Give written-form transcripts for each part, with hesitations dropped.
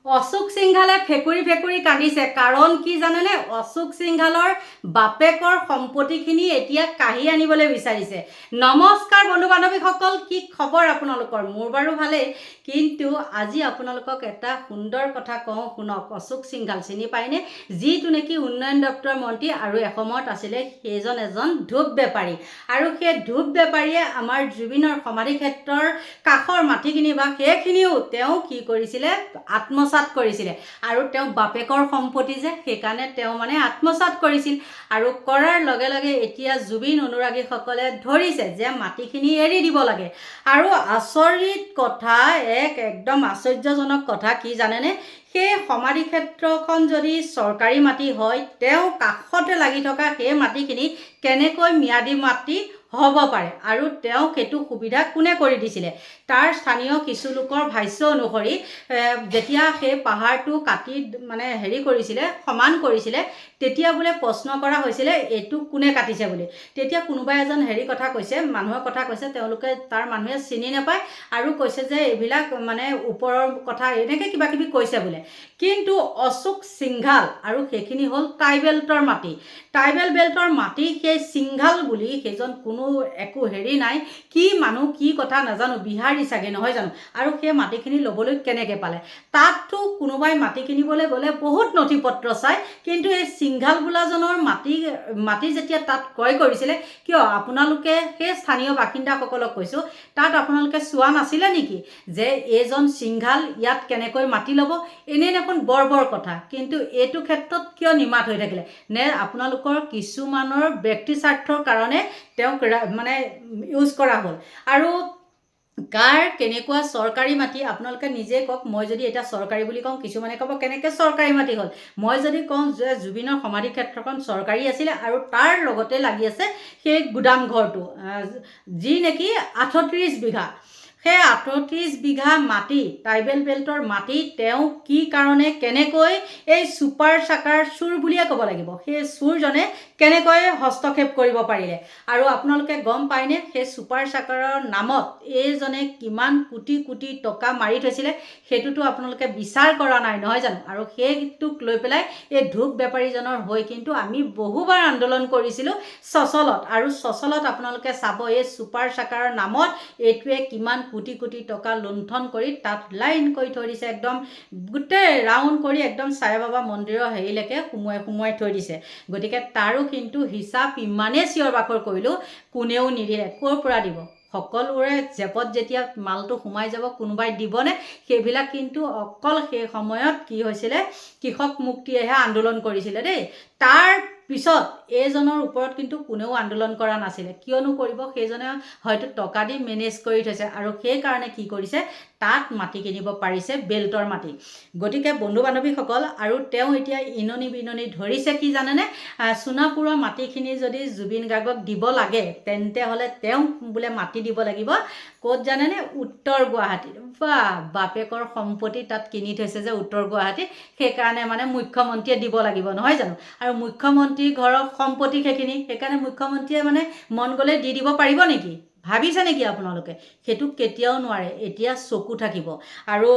অশোক সিংঘালে ফেকুৰি ফেকুৰি কান্দিছে। কাৰণ কি জানেনে? অশোক সিংঘালৰ বাপেকৰ সম্পত্তিখিনি এতিয়া কাঢ়ি আনিবলৈ বিচাৰিছে। নমস্কাৰ বন্ধু বান্ধৱীসকল, কি খবৰ আপোনালোকৰ? মোৰ বাৰু ভালেই, কিন্তু আজি আপোনালোকক এটা সুন্দৰ কথা কওঁ শুনক। অশোক সিংঘাল চিনি পায়নে? যিটো নেকি উন্নয়ন দপ্তৰৰ মন্ত্ৰী আৰু এসময়ত আছিলে সেইজন এজন ধূপ বেপাৰী। আৰু সেই ধূপ বেপাৰীয়ে আমাৰ জুবিনৰ সমাধি ক্ষেত্ৰৰ কাষৰ মাটিখিনি বা সেইখিনিও তেওঁ কি কৰিছিলে? আত্মসাৎ কৰিছিলে। আৰু তেওঁ বাপেকৰ সম্পত্তি যে, সেইকাৰণে তেওঁ মানে আত্মসাৎ কৰিছিল। আৰু কৰাৰ লগে লগে এতিয়া জুবিন অনুৰাগীসকলে ধৰিছে যে মাটিখিনি এৰি দিব লাগে। আৰু আচৰিত কথা, একদম আশ্চৰ্যজনক কথা কি জানেনে? সেই সমাধি ক্ষেত্ৰখন যদি চৰকাৰী মাটি হয়, তেওঁ কাষতে লাগি থকা সেই মাটিখিনি কেনেকৈ ম্যাদী মাটি হ'ব পাৰে? আৰু তেওঁক সেইটো সুবিধা কোনে কৰি দিছিলে? তাৰ স্থানীয় কিছু লোকৰ ভাষ্য অনুসৰি যেতিয়া সেই পাহাৰটো কাটি মানে কৰিছিলে, সমান কৰিছিলে, তেতিয়া বোলে প্ৰশ্ন কৰা হৈছিলে এইটো কোনে কাটিছে বুলি। তেতিয়া কোনোবা এজন কথা কৈছে, মানুহৰ কথা কৈছে, তেওঁলোকে তাৰ মানুহে চিনি নাপায় আৰু কৈছে যে এইবিলাক মানে ওপৰৰ কথা, এনেকৈ কিবা কিবি কৈছে বোলে। কিন্তু অশোক সিংঘাল আৰু সেইখিনি হ'ল ট্ৰাইবেল্টৰ মাটি। ট্ৰাইবেল বেল্টৰ মাটি, সেই সিংঘাল বুলি সেইজন কোনো একো নাই, কি মানুহ কি কথা নাজানো, বিহাৰী চাগে নহয় জানো? আৰু সেই মাটিখিনি ল'বলৈ কেনেকৈ পালে? তাততো কোনোবাই মাটি কিনিবলৈ গ'লে বহুত নথি পত্ৰ চায়, কিন্তু এই সিংঘাল বোলাজনৰ মাটি যেতিয়া তাত ক্ৰয় কৰিছিলে, কিয় আপোনালোকে সেই স্থানীয় বাসিন্দাসকলক কৈছোঁ, তাত আপোনালোকে চোৱা নাছিলে নেকি যে এইজন সিংঘাল ইয়াত কেনেকৈ মাটি ল'ব? এনেই দেখোন বৰ কথা। কিন্তু এইটো ক্ষেত্ৰত কিয় নিমাত হৈ থাকিলে? নে আপোনালোকৰ কিছুমানৰ ব্যক্তি স্বাৰ্থৰ কাৰণে তেওঁক মানে ইউজ কৰা হ'ল? আৰু কাৰ কেনেকুৱা চৰকাৰী মাটি আপোনালোকে নিজে কওক। মই যদি এতিয়া চৰকাৰী বুলি কওঁ, কিছুমানে ক'ব কেনেকৈ চৰকাৰী মাটি হ'ল। মই যদি কওঁ যে জুবিনৰ সমাধি ক্ষেত্ৰখন চৰকাৰী আছিলে আৰু তাৰ লগতে লাগি আছে সেই গুদাম ঘৰটো, যি নেকি 38 বিঘা। সেই 38 বিঘা মাটি, ট্ৰাইবেল বেল্টৰ মাটি, তেওঁ কি কাৰণে কেনেকৈ এই ছুপাৰ চাকাৰ চোৰ বুলিয়ে ক'ব লাগিব, সেই চোৰজনে কেনেকৈ হস্তক্ষেপ কৰিব পাৰিলে? আৰু আপোনালোকে গম পায়নে সেই ছুপাৰ চাকাৰৰ নামত এইজনে কিমান কোটি কোটি টকা মাৰি থৈছিলে? সেইটোতো আপোনালোকে বিচাৰ কৰা নাই নহয় জানো? আৰু সেইটোক লৈ পেলাই এই ধূপ বেপাৰীজনৰ হৈ কিন্তু আমি বহুবাৰ আন্দোলন কৰিছিলোঁ চচলত। আৰু চচলত আপোনালোকে চাব, এই ছুপাৰ চাকাৰৰ নামত এইটোৱে কিমান কোটি কোটি টকা লুণ্ঠন কৰি তাত লাইন কৰি থৈ দিছে, একদম গোটেই ৰাউণ্ড কৰি একদম চাই বাবা মন্দিৰৰ হেৰিলৈকে সুমুৱাই থৈ দিছে। গতিকে তাৰো কিন্তু হিচাপ ইমানেই চিঞৰ বাখৰ কৰিলোঁ, কোনেও নিদিলে। ক'ৰ পৰা দিব? সকলোৰে জেপত যেতিয়া মালটো সোমাই যাব, কোনোবাই দিবনে? সেইবিলাক কিন্তু অকল সেই সময়ত কি হৈছিলে, কৃষক মুক্তিয়েহে আন্দোলন কৰিছিলে দেই। তাৰ পিছত এইজনৰ ওপৰত কিন্তু কোনেও আন্দোলন কৰা নাছিলে। কিয়নো কৰিব? সেইজনে হয়তো টকা দি মেনেজ কৰি থৈছে আৰু সেইকাৰণে কি কৰিছে, তাত মাটি কিনিব পাৰিছে, বেল্টৰ মাটি। গতিকে বন্ধু বান্ধৱীসকল, আৰু তেওঁ এতিয়া ইননি বিননি ধৰিছে কি জানেনে? সোণাপুৰৰ মাটিখিনি যদি জুবিন গাৰ্গক দিব লাগে, তেন্তে হ'লে তেওঁক বোলে মাটি দিব লাগিব ক'ত জানেনে? উত্তৰ গুৱাহাটীত। বা বাপেকৰ সম্পত্তি তাত কিনি থৈছে যে উত্তৰ গুৱাহাটীত, সেইকাৰণে মানে মুখ্যমন্ত্ৰীয়ে দিব লাগিব নহয় জানো? আৰু মুখ্যমন্ত্ৰীৰ ঘৰৰ সম্পত্তি সেইকাৰণে মুখ্যমন্ত্ৰীয়ে মানে মন গ'লে দি দিব পাৰিব নেকি? ভাবিছে নেকি আপোনালোকে? সেইটো কেতিয়াও নোৱাৰে। এতিয়া চকু থাকিব। আৰু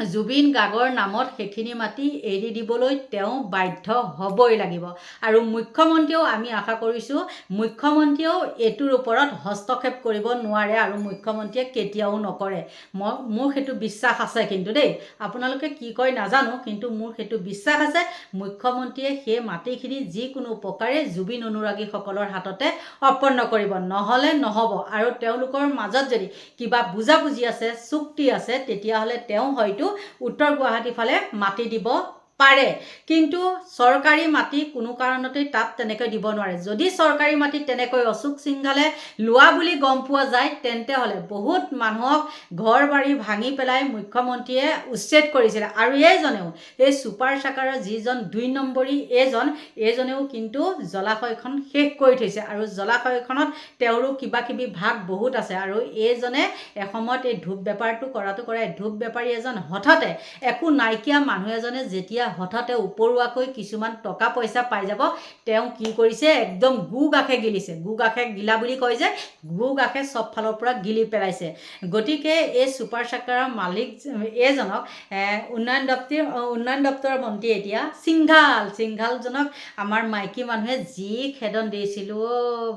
জুবিন গাৰ্গৰ নামত সেইখিনি মাটি এৰি দিবলৈ তেওঁ বাধ্য হ'বই লাগিব। আৰু মুখ্যমন্ত্ৰীয়েও, আমি আশা কৰিছোঁ মুখ্যমন্ত্ৰীয়েও এইটোৰ ওপৰত হস্তক্ষেপ কৰিব নোৱাৰে আৰু মুখ্যমন্ত্ৰীয়ে কেতিয়াও নকৰে। মোৰ সেইটো বিশ্বাস আছে কিন্তু দেই। আপোনালোকে কি কয় নাজানো, কিন্তু মোৰ সেইটো বিশ্বাস আছে মুখ্যমন্ত্ৰীয়ে সেই মাটিখিনি যিকোনো প্ৰকাৰে জুবিন অনুৰাগীসকলৰ হাততে অৰ্পণ কৰিব, নহ'লে নহ'ব। আৰু তেওঁলোকৰ মাজত যদি কিবা বুজাবুজি আছে, চুক্তি আছে, তেতিয়াহ'লে তেওঁ হয়তো উত্তৰ গুৱাহাটীৰ ফালে মাটি দিব পাৰে। কিন্তু চৰকাৰী মাটি কোনো কাৰণতেই তাত তেনেকৈ দিব নোৱাৰে। যদি চৰকাৰী মাটি তেনেকৈ অশোক সিংঘালে লোৱা বুলি গম পোৱা যায়, তেন্তে হ'লে বহুত মানুহক ঘৰ বাৰী ভাঙি পেলাই মুখ্যমন্ত্ৰীয়ে উচ্ছেদ কৰিছিলে। আৰু এইজনেও, এই ছুপাৰ চাকাৰৰ যিজন 2 নম্বৰী এইজনেও কিন্তু জলাশয়খন শেষ কৰি থৈছে। আৰু জলাশয়খনত তেওঁৰো কিবা কিবি ভাগ বহুত আছে। আৰু এইজনে এসময়ত এই ধূপ বেপাৰটো কৰাটো কৰে, ধূপ বেপাৰী এজন হঠাতে একো নাইকিয়া মানুহ এজনে যেতিয়া হঠাতে উপৰুৱাকৈ কিছুমান টকা পইচা পাই যাব তেওঁ কি কৰিছে একদম গু গাখে গিলিছে গু গাখে গিলা বুলি কয় যে গু গাখে চব ফালৰ পৰা গিলি পেলাইছে গতিকে এই ছুপাৰ চেকাৰৰ মালিক এজনক উন্নয়ন দপ্তৰৰ মন্ত্ৰী এতিয়া সিংঘালজনক আমাৰ মাইকী মানুহে যি খেদন দিছিলোঁ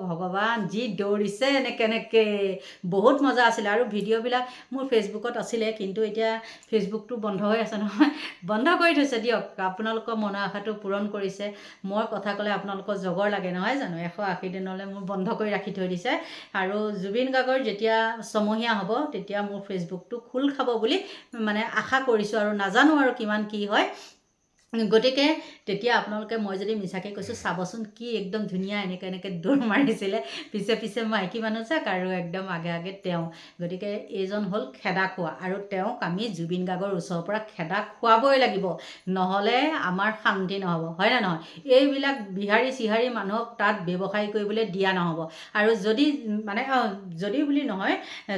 ভগৱান যি দৌৰিছে এনেকৈ বহুত মজা আছিলে আৰু ভিডিঅ'বিলাক মোৰ ফেচবুকত আছিলে কিন্তু এতিয়া ফেচবুকটো বন্ধ হৈ আছে নহয় বন্ধ কৰি থৈছে দিয়ক আপোনালোকৰ মনৰ আশাটো পূৰণ কৰিছে মই কথা ক'লে আপোনালোকৰ জগৰ লাগে নহয় জানো 180 দিনলৈ মোৰ বন্ধ কৰি ৰাখি থৈ দিছে আৰু জুবিন গাৰ্গৰ যেতিয়া ছমহীয়া হ'ব তেতিয়া মোৰ ফেচবুকটো খোল খাব বুলি মানে আশা কৰিছোঁ আৰু নাজানো আৰু কিমান কি হয় গতিকে তেতিয়া আপোনালোকে মই যদি মিছাকৈ কৈছোঁ চাবচোন কি একদম ধুনীয়া এনেকৈ দৌৰ মাৰিছিলে পিছে মাইকী মানুহ চাক আৰু একদম আগে তেওঁ গতিকে এইজন হ'ল খেদা খোৱা আৰু তেওঁক আমি জুবিন গাৰ্গৰ ওচৰৰ পৰা খেদা খুৱাবই লাগিব নহ'লে আমাৰ শান্তি নহ'ব হয় নে নহয় এইবিলাক বিহাৰী চিহাৰী মানুহক তাত ব্যৱসায় কৰিবলৈ দিয়া নহ'ব আৰু যদি মানে যদি বুলি নহয়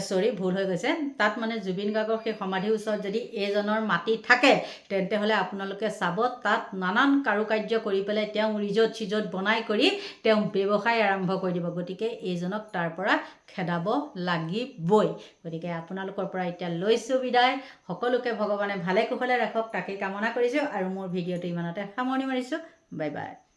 চৰি ভুল হৈ গৈছে তাত মানে জুবিন গাৰ্গৰ সেই সমাধিৰ ওচৰত যদি এইজনৰ মাটি থাকে তেন্তে হ'লে আপোনালোকে চাব তাত নানান কাৰুকাৰ্য কৰি পেলাই তেওঁ ৰিজৰ্ট বনাই কৰি তেওঁ ব্যৱসায় আৰম্ভ কৰি দিব গতিকে এইজনক তাৰ পৰা খেদাব লাগিবই গতিকে আপোনালোকৰ পৰা এতিয়া লৈছোঁ বিদায় সকলোকে ভগৱানে ভালে কুশলে ৰাখক তাকে কামনা কৰিছোঁ আৰু মোৰ ভিডিঅ'টো ইমানতে সামৰণি মাৰিছোঁ বাই বাই